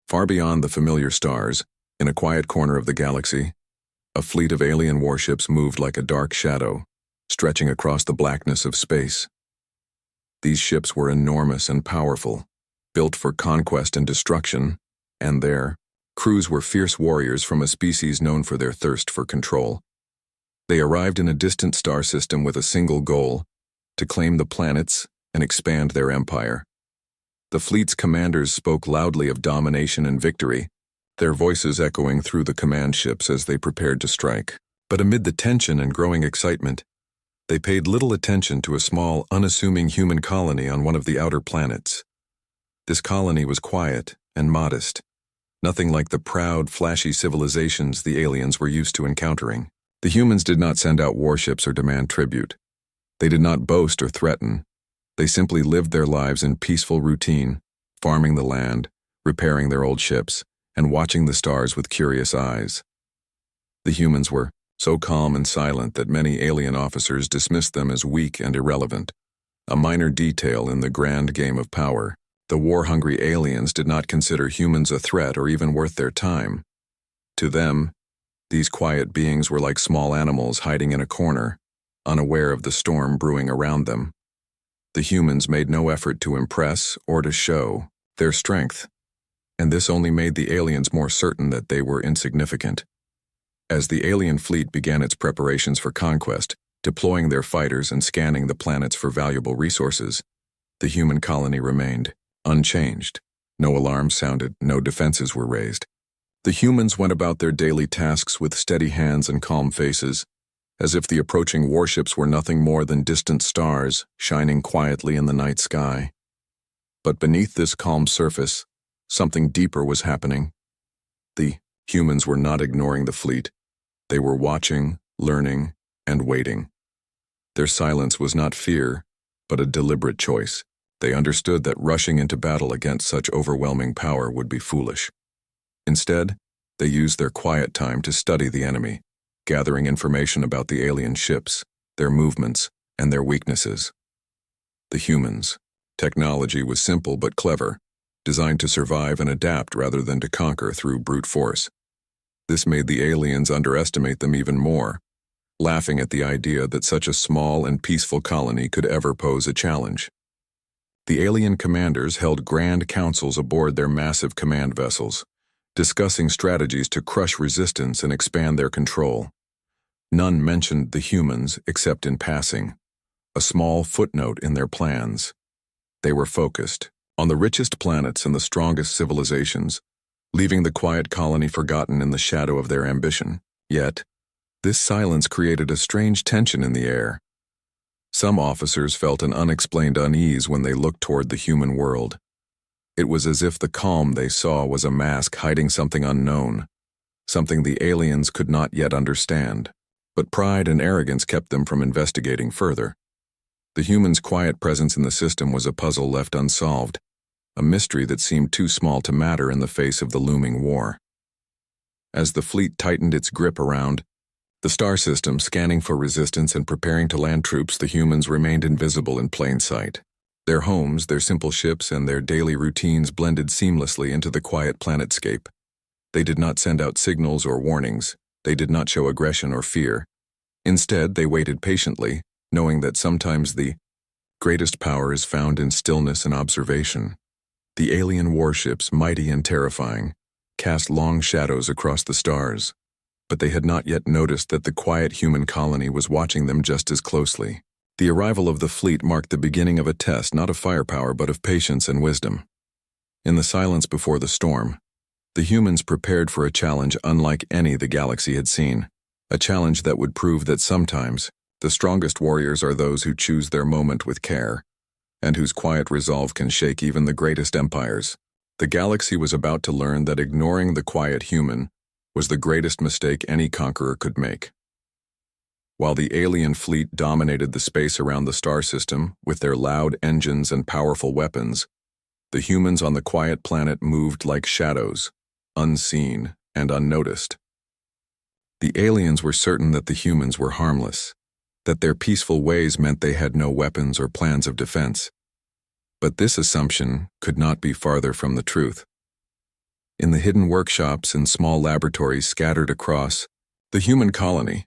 Far beyond the familiar stars, in a quiet corner of the galaxy, a fleet of alien warships moved like a dark shadow, stretching across the blackness of space. These ships were enormous and powerful, built for conquest and destruction, and their crews were fierce warriors from a species known for their thirst for control. They arrived in a distant star system with a single goal: to claim the planets and expand their empire. The fleet's commanders spoke loudly of domination and victory, their voices echoing through the command ships as they prepared to strike. But amid the tension and growing excitement, they paid little attention to a small, unassuming human colony on one of the outer planets. This colony was quiet and modest, nothing like the proud, flashy civilizations the aliens were used to encountering. The humans did not send out warships or demand tribute. They did not boast or threaten. They simply lived their lives in peaceful routine, farming the land, repairing their old ships, and watching the stars with curious eyes. The humans were so calm and silent that many alien officers dismissed them as weak and irrelevant, a minor detail in the grand game of power. The war-hungry aliens did not consider humans a threat or even worth their time. To them, these quiet beings were like small animals hiding in a corner, unaware of the storm brewing around them. The humans made no effort to impress or to show their strength, and this only made the aliens more certain that they were insignificant. As the alien fleet began its preparations for conquest, deploying their fighters and scanning the planets for valuable resources, the human colony remained unchanged. No alarms sounded, no defenses were raised. The humans went about their daily tasks with steady hands and calm faces, as if the approaching warships were nothing more than distant stars shining quietly in the night sky. But beneath this calm surface, something deeper was happening. The humans were not ignoring the fleet. They were watching, learning, and waiting. Their silence was not fear, but a deliberate choice. They understood that rushing into battle against such overwhelming power would be foolish. Instead, they used their quiet time to study the enemy, gathering information about the alien ships, their movements, and their weaknesses. The humans' technology was simple but clever, designed to survive and adapt rather than to conquer through brute force. This made the aliens underestimate them even more, laughing at the idea that such a small and peaceful colony could ever pose a challenge. The alien commanders held grand councils aboard their massive command vessels, discussing strategies to crush resistance and expand their control. None mentioned the humans except in passing, a small footnote in their plans. They were focused on the richest planets and the strongest civilizations, leaving the quiet colony forgotten in the shadow of their ambition. Yet, this silence created a strange tension in the air. Some officers felt an unexplained unease when they looked toward the human world. It was as if the calm they saw was a mask hiding something unknown, something the aliens could not yet understand. But pride and arrogance kept them from investigating further. The humans' quiet presence in the system was a puzzle left unsolved, a mystery that seemed too small to matter in the face of the looming war. As the fleet tightened its grip around the star system, scanning for resistance and preparing to land troops, the humans remained invisible in plain sight. Their homes, their simple ships, and their daily routines blended seamlessly into the quiet planetscape. They did not send out signals or warnings. They did not show aggression or fear. Instead, they waited patiently, knowing that sometimes the greatest power is found in stillness and observation. The alien warships, mighty and terrifying, cast long shadows across the stars, but they had not yet noticed that the quiet human colony was watching them just as closely. The arrival of the fleet marked the beginning of a test, not of firepower, but of patience and wisdom. In the silence before the storm, the humans prepared for a challenge unlike any the galaxy had seen, a challenge that would prove that sometimes the strongest warriors are those who choose their moment with care, and whose quiet resolve can shake even the greatest empires. The galaxy was about to learn that ignoring the quiet human was the greatest mistake any conqueror could make. While the alien fleet dominated the space around the star system with their loud engines and powerful weapons, the humans on the quiet planet moved like shadows, unseen and unnoticed. The aliens were certain that the humans were harmless, that their peaceful ways meant they had no weapons or plans of defense. But this assumption could not be farther from the truth. in the hidden workshops and small laboratories scattered across the human colony.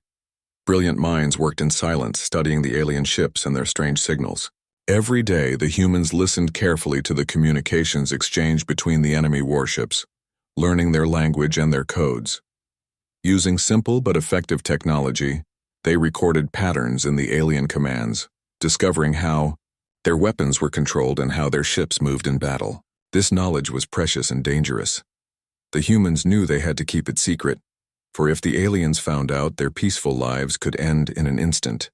Brilliant minds worked in silence, studying the alien ships and their strange signals. Every day, the humans listened carefully to the communications exchanged between the enemy warships, learning their language and their codes. Using simple but effective technology, they recorded patterns in the alien commands, discovering how their weapons were controlled and how their ships moved in battle. This knowledge was precious and dangerous. The humans knew they had to keep it secret, for if the aliens found out, their peaceful lives could end in an instant.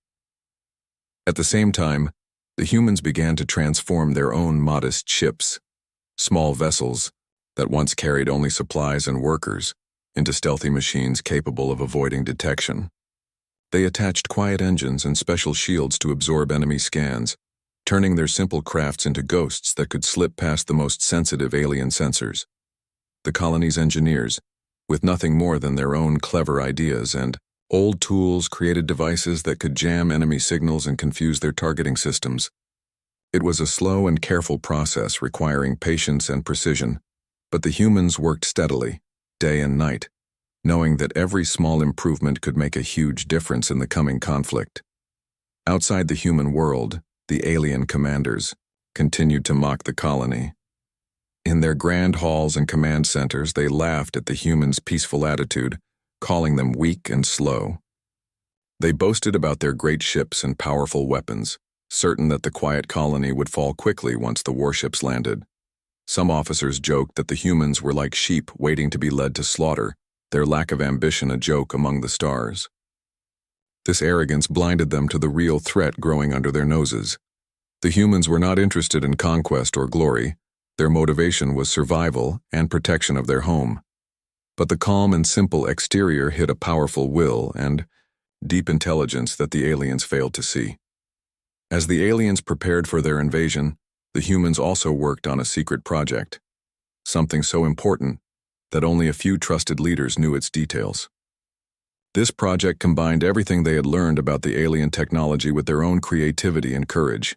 At the same time, the humans began to transform their own modest ships, small vessels that once carried only supplies and workers, into stealthy machines capable of avoiding detection. They attached quiet engines and special shields to absorb enemy scans, turning their simple crafts into ghosts that could slip past the most sensitive alien sensors. The colony's engineers, with nothing more than their own clever ideas and old tools, created devices that could jam enemy signals and confuse their targeting systems. It was a slow and careful process requiring patience and precision, but the humans worked steadily, day and night, knowing that every small improvement could make a huge difference in the coming conflict. Outside the human world, the alien commanders continued to mock the colony. In their grand halls and command centers, they laughed at the humans' peaceful attitude, calling them weak and slow. They boasted about their great ships and powerful weapons, certain that the quiet colony would fall quickly once the warships landed. Some officers joked that the humans were like sheep waiting to be led to slaughter, their lack of ambition a joke among the stars. This arrogance blinded them to the real threat growing under their noses. The humans were not interested in conquest or glory. Their motivation was survival and protection of their home. But the calm and simple exterior hid a powerful will and deep intelligence that the aliens failed to see. As the aliens prepared for their invasion, the humans also worked on a secret project, something so important that only a few trusted leaders knew its details. This project combined everything they had learned about the alien technology with their own creativity and courage.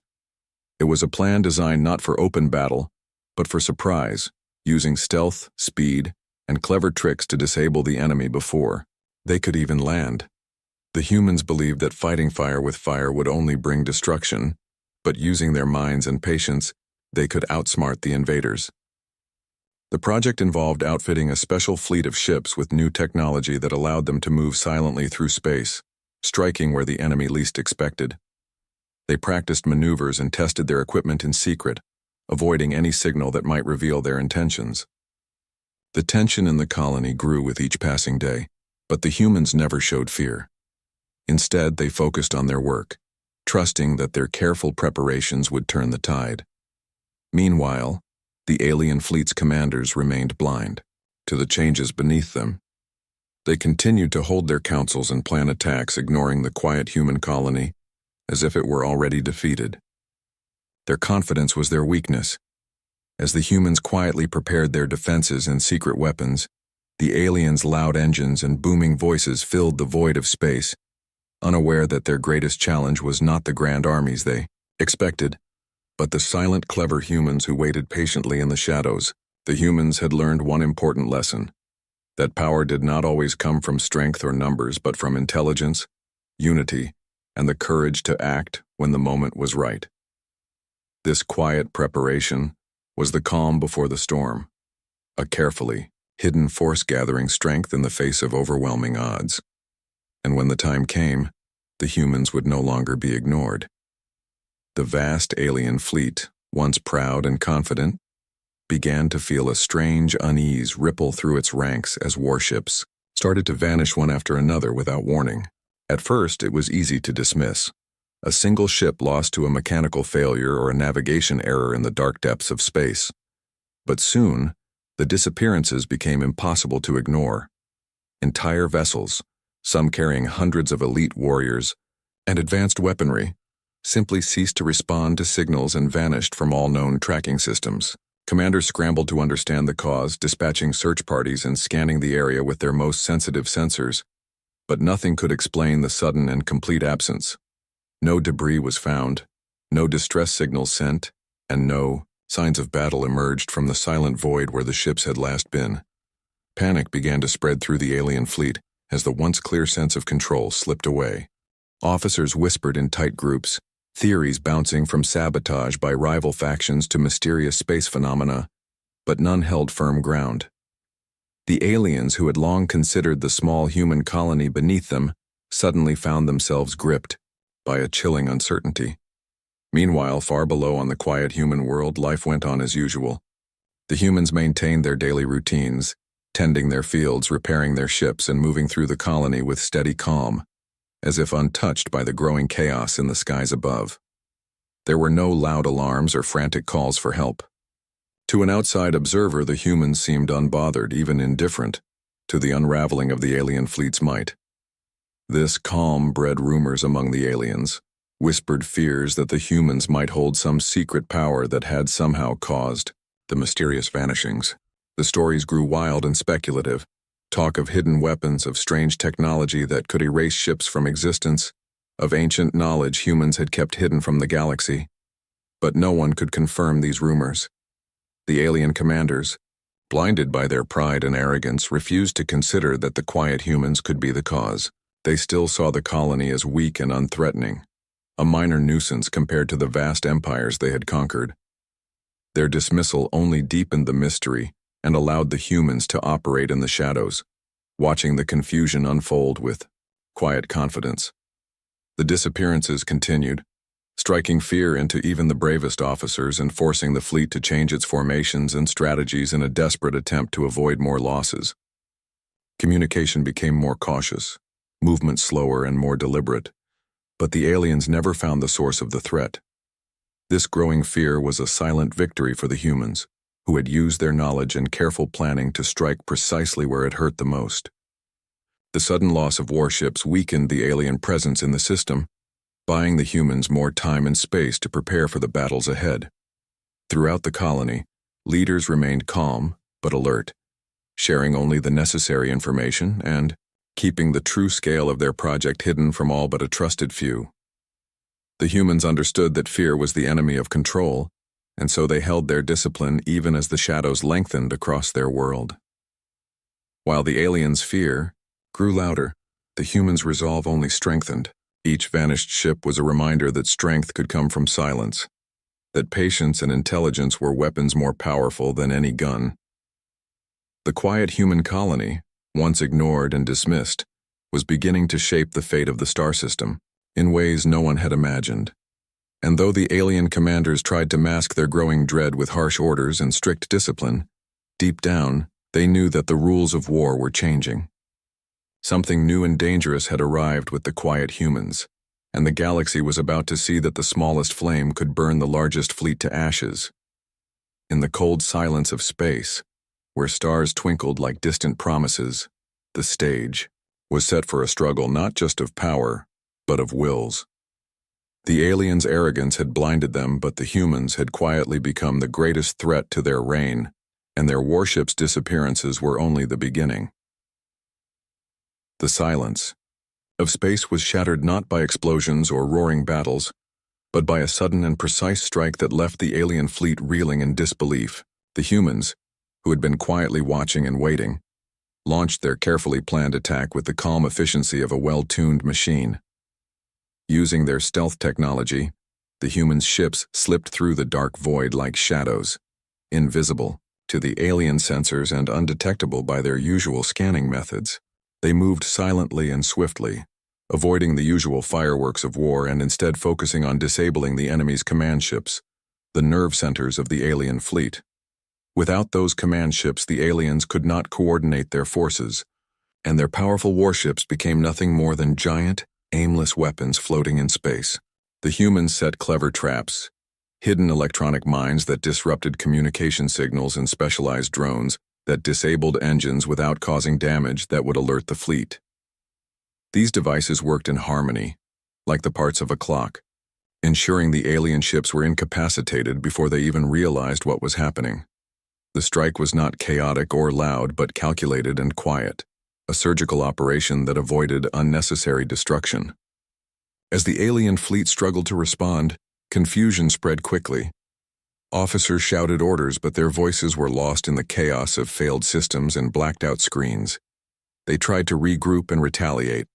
It was a plan designed not for open battle, but for surprise, using stealth, speed, and clever tricks to disable the enemy before they could even land. The humans believed that fighting fire with fire would only bring destruction, but using their minds and patience, they could outsmart the invaders. The project involved outfitting a special fleet of ships with new technology that allowed them to move silently through space, striking where the enemy least expected. They practiced maneuvers and tested their equipment in secret, avoiding any signal that might reveal their intentions. The tension in the colony grew with each passing day, but the humans never showed fear. Instead, they focused on their work, trusting that their careful preparations would turn the tide. Meanwhile, the alien fleet's commanders remained blind to the changes beneath them. They continued to hold their councils and plan attacks, ignoring the quiet human colony as if it were already defeated. Their confidence was their weakness. As the humans quietly prepared their defenses and secret weapons, the aliens' loud engines and booming voices filled the void of space, unaware that their greatest challenge was not the grand armies they expected, but the silent, clever humans who waited patiently in the shadows. The humans had learned one important lesson: that power did not always come from strength or numbers, but from intelligence, unity, and the courage to act when the moment was right. This quiet preparation was the calm before the storm, a carefully hidden force gathering strength in the face of overwhelming odds. And when the time came, the humans would no longer be ignored. The vast alien fleet, once proud and confident, began to feel a strange unease ripple through its ranks as warships started to vanish one after another without warning. At first, it was easy to dismiss. A single ship lost to a mechanical failure or a navigation error in the dark depths of space. But soon, the disappearances became impossible to ignore. Entire vessels, some carrying hundreds of elite warriors and advanced weaponry, simply ceased to respond to signals and vanished from all known tracking systems. Commanders scrambled to understand the cause, dispatching search parties and scanning the area with their most sensitive sensors, but nothing could explain the sudden and complete absence. No debris was found, no distress signals sent, and no signs of battle emerged from the silent void where the ships had last been. Panic began to spread through the alien fleet as the once clear sense of control slipped away. Officers whispered in tight groups, theories bouncing from sabotage by rival factions to mysterious space phenomena, but none held firm ground. The aliens who had long considered the small human colony beneath them suddenly found themselves gripped by a chilling uncertainty. Meanwhile, far below on the quiet human world, life went on as usual. The humans maintained their daily routines, tending their fields, repairing their ships, and moving through the colony with steady calm, as if untouched by the growing chaos in the skies above. There were no loud alarms or frantic calls for help. To an outside observer, the humans seemed unbothered, even indifferent, to the unraveling of the alien fleet's might. This calm bred rumors among the aliens, whispered fears that the humans might hold some secret power that had somehow caused the mysterious vanishings. The stories grew wild and speculative. Talk of hidden weapons, of strange technology that could erase ships from existence, of ancient knowledge humans had kept hidden from the galaxy. But no one could confirm these rumors. The alien commanders, blinded by their pride and arrogance, refused to consider that the quiet humans could be the cause. They still saw the colony as weak and unthreatening, a minor nuisance compared to the vast empires they had conquered. Their dismissal only deepened the mystery and allowed the humans to operate in the shadows, watching the confusion unfold with quiet confidence. The disappearances continued, striking fear into even the bravest officers and forcing the fleet to change its formations and strategies in a desperate attempt to avoid more losses. Communication became more cautious, movement slower and more deliberate, but the aliens never found the source of the threat. This growing fear was a silent victory for the humans, who had used their knowledge and careful planning to strike precisely where it hurt the most. The sudden loss of warships weakened the alien presence in the system, buying the humans more time and space to prepare for the battles ahead. Throughout the colony, leaders remained calm but alert, sharing only the necessary information and keeping the true scale of their project hidden from all but a trusted few. The humans understood that fear was the enemy of control, and so they held their discipline even as the shadows lengthened across their world. While the aliens' fear grew louder, the humans' resolve only strengthened. Each vanished ship was a reminder that strength could come from silence, that patience and intelligence were weapons more powerful than any gun. The quiet human colony, once ignored and dismissed, was beginning to shape the fate of the star system in ways no one had imagined. And though the alien commanders tried to mask their growing dread with harsh orders and strict discipline, deep down, they knew that the rules of war were changing. Something new and dangerous had arrived with the quiet humans, and the galaxy was about to see that the smallest flame could burn the largest fleet to ashes. In the cold silence of space, where stars twinkled like distant promises, the stage was set for a struggle not just of power, but of wills. The aliens' arrogance had blinded them, but the humans had quietly become the greatest threat to their reign, and their warships' disappearances were only the beginning. The silence of space was shattered not by explosions or roaring battles, but by a sudden and precise strike that left the alien fleet reeling in disbelief. The humans, who had been quietly watching and waiting, launched their carefully planned attack with the calm efficiency of a well-tuned machine. Using their stealth technology, the humans' ships slipped through the dark void like shadows, invisible to the alien sensors and undetectable by their usual scanning methods. They moved silently and swiftly, avoiding the usual fireworks of war and instead focusing on disabling the enemy's command ships, the nerve centers of the alien fleet. Without those command ships, the aliens could not coordinate their forces, and their powerful warships became nothing more than giant, aimless weapons floating in space. The humans set clever traps, hidden electronic mines that disrupted communication signals and specialized drones that disabled engines without causing damage that would alert the fleet. These devices worked in harmony, like the parts of a clock, ensuring the alien ships were incapacitated before they even realized what was happening. The strike was not chaotic or loud, but calculated and quiet, a surgical operation that avoided unnecessary destruction. As the alien fleet struggled to respond, confusion spread quickly. Officers shouted orders, but their voices were lost in the chaos of failed systems and blacked-out screens. They tried to regroup and retaliate,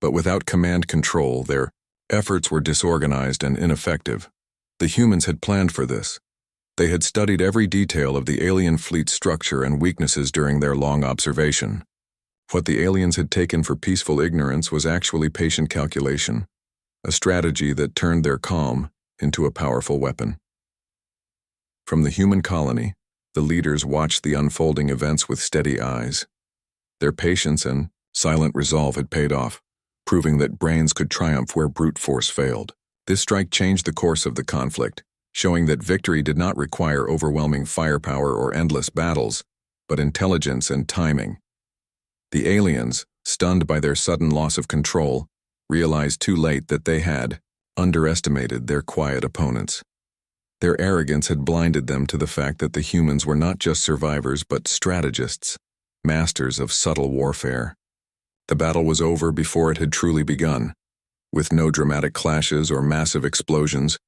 but without command control, their efforts were disorganized and ineffective. The humans had planned for this. They had studied every detail of the alien fleet's structure and weaknesses during their long observation. What the aliens had taken for peaceful ignorance was actually patient calculation, a strategy that turned their calm into a powerful weapon. From the human colony, the leaders watched the unfolding events with steady eyes. Their patience and silent resolve had paid off, proving that brains could triumph where brute force failed. This strike changed the course of the conflict, showing that victory did not require overwhelming firepower or endless battles, but intelligence and timing. The aliens, stunned by their sudden loss of control, realized too late that they had underestimated their quiet opponents. Their arrogance had blinded them to the fact that the humans were not just survivors but strategists, masters of subtle warfare. The battle was over before it had truly begun, with no dramatic clashes or massive explosions,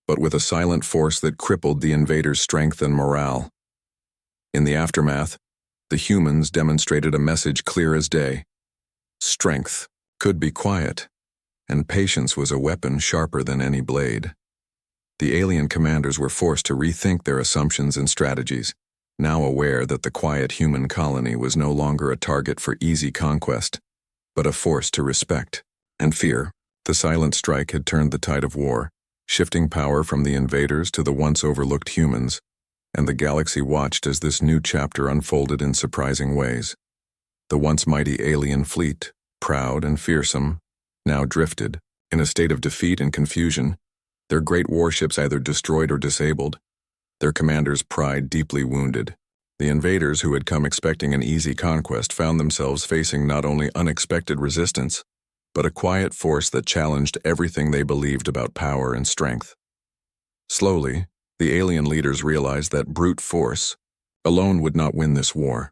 but with a silent force that crippled the invaders' strength and morale. In the aftermath, the humans demonstrated a message clear as day. Strength could be quiet, and patience was a weapon sharper than any blade. The alien commanders were forced to rethink their assumptions and strategies, now aware that the quiet human colony was no longer a target for easy conquest, but a force to respect and fear. The silent strike had turned the tide of war, shifting power from the invaders to the once overlooked humans, and the galaxy watched as this new chapter unfolded in surprising ways. The once mighty alien fleet, proud and fearsome, now drifted, in a state of defeat and confusion, their great warships either destroyed or disabled, their commanders' pride deeply wounded. The invaders who had come expecting an easy conquest found themselves facing not only unexpected resistance, but a quiet force that challenged everything they believed about power and strength. Slowly, the alien leaders realized that brute force alone would not win this war.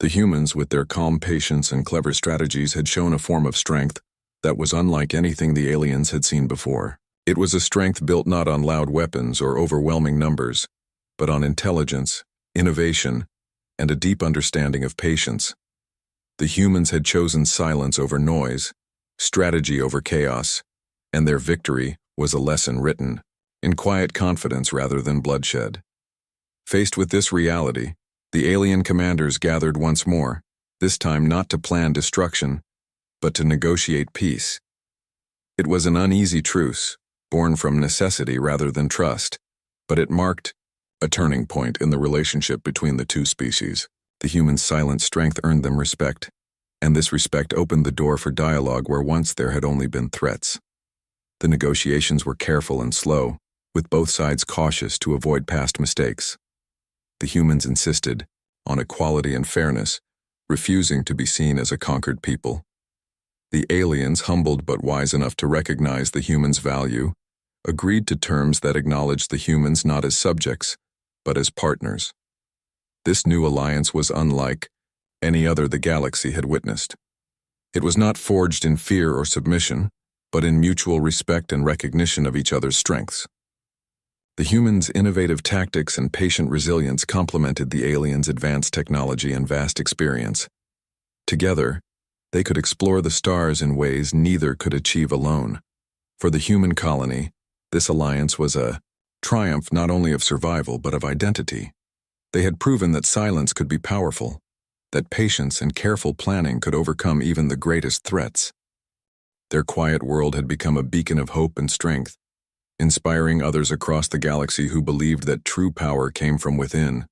The humans, with their calm patience and clever strategies, had shown a form of strength that was unlike anything the aliens had seen before. It was a strength built not on loud weapons or overwhelming numbers, but on intelligence, innovation, and a deep understanding of patience. The humans had chosen silence over noise, strategy over chaos, and their victory was a lesson written in quiet confidence rather than bloodshed. Faced with this reality, the alien commanders gathered once more, this time not to plan destruction, but to negotiate peace. It was an uneasy truce, born from necessity rather than trust, but it marked a turning point in the relationship between the two species. The humans' silent strength earned them respect, and this respect opened the door for dialogue where once there had only been threats. The negotiations were careful and slow, with both sides cautious to avoid past mistakes. The humans insisted on equality and fairness, refusing to be seen as a conquered people. The aliens, humbled but wise enough to recognize the humans' value, agreed to terms that acknowledged the humans not as subjects, but as partners. This new alliance was unlike any other the galaxy had witnessed. It was not forged in fear or submission, but in mutual respect and recognition of each other's strengths. The humans' innovative tactics and patient resilience complemented the aliens' advanced technology and vast experience. Together, they could explore the stars in ways neither could achieve alone. For the human colony, this alliance was a triumph not only of survival but of identity. They had proven that silence could be powerful, that patience and careful planning could overcome even the greatest threats. Their quiet world had become a beacon of hope and strength, inspiring others across the galaxy who believed that true power came from within.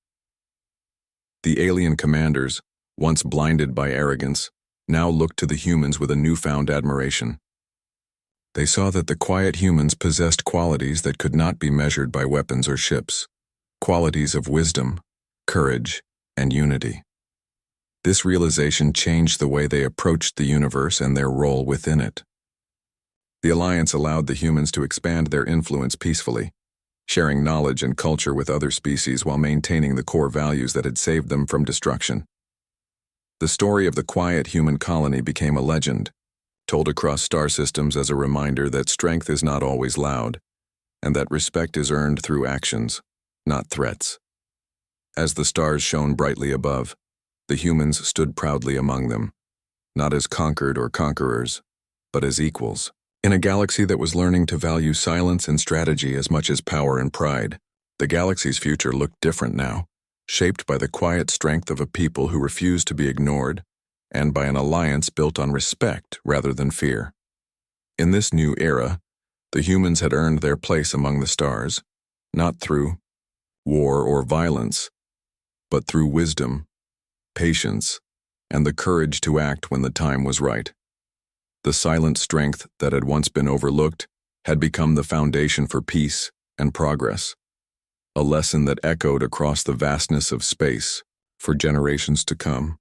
The alien commanders, once blinded by arrogance, now looked to the humans with a newfound admiration. They saw that the quiet humans possessed qualities that could not be measured by weapons or ships, qualities of wisdom, courage, and unity. This realization changed the way they approached the universe and their role within it. The alliance allowed the humans to expand their influence peacefully, sharing knowledge and culture with other species while maintaining the core values that had saved them from destruction. The story of the quiet human colony became a legend, told across star systems as a reminder that strength is not always loud, and that respect is earned through actions. not threats. As the stars shone brightly above, the humans stood proudly among them, not as conquered or conquerors, but as equals. In a galaxy that was learning to value silence and strategy as much as power and pride, the galaxy's future looked different now, shaped by the quiet strength of a people who refused to be ignored, and by an alliance built on respect rather than fear. In this new era, the humans had earned their place among the stars, not through war or violence, but through wisdom, patience, and the courage to act when the time was right. The silent strength that had once been overlooked had become the foundation for peace and progress, a lesson that echoed across the vastness of space for generations to come.